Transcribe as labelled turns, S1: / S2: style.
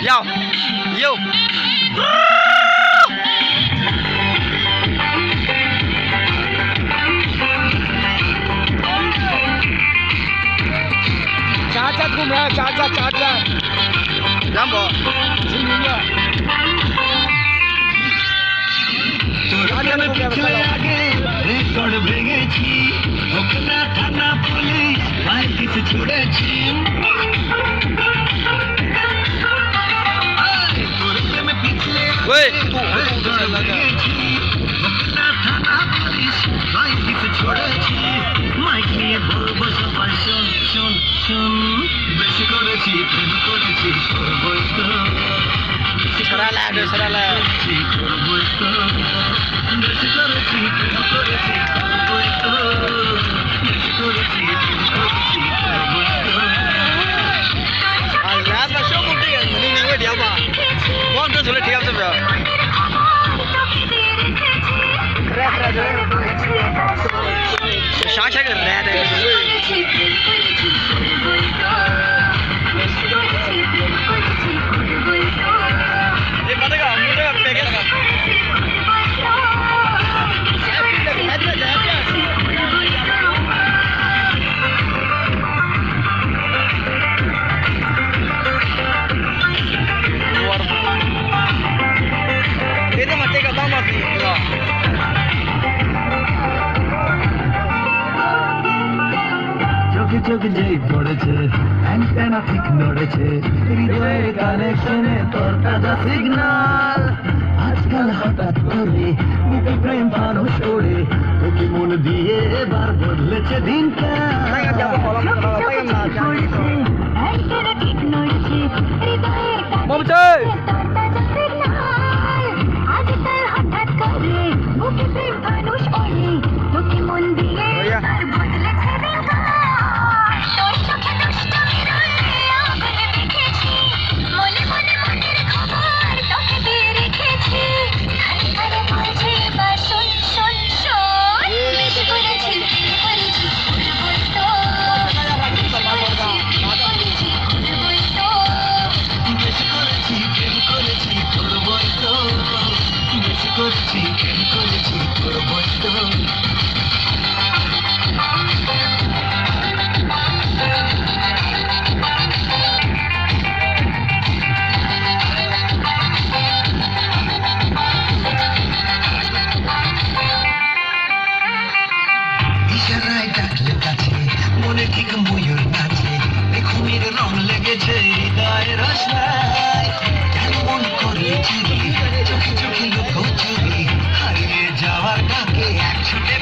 S1: Yo, yo.
S2: चाचा घूम रहा है चाचा
S1: Jambo.
S3: রেকর্ড ভেঙেছি ওখানে থানা পুলিশ ভাই কিছু ছুড়েছি তোর প্রেমে পিছলে
S1: Wey,
S3: ওখানে থানা পুলিশ ভাই কিছু ছুড়েছি মাইক নিয়ে বলবো সবাই শোন শোন শোন বেশি করেছি প্রেম করেছি করবই তো
S1: Serala, serala.
S3: করবই তো বেশি করেছি প্রেম করেছি করবই তো বেশি করেছি প্রেম করেছি করবই তো
S1: Allah, masuk mungkin yang ini gue dia apa? Gua udah sulit dia apa? Shasha ke red है ये पता का मुझे पैकेज का itu mati ka tama sih
S3: চোখে চোখে যেই পড়েছে অ্যান্টেনা ঠিক নড়েছে হৃদয়ের কানেকশনে তোর তাজা সিগন্যাল আজকাল হঠাৎ করে বুকে প্রেম মানুষ ওড়ে তোকে মন দিয়ে এবার বদলেছে দিনকাল
S1: Tayang jawab kolam tayang Mau cuy Oh ya
S3: করছি কেন করেছি করবই তো ইশারায় ডাকলে কাছে মনে ঠিক ময়ূর নাচে ঘুমের রং লেগেছে হৃদয়ের রসনায় কেমন করে চিনি চোখে চোখে লুকো চুরি হারিয়ে যাওয়ার ডাকে এক ছুটে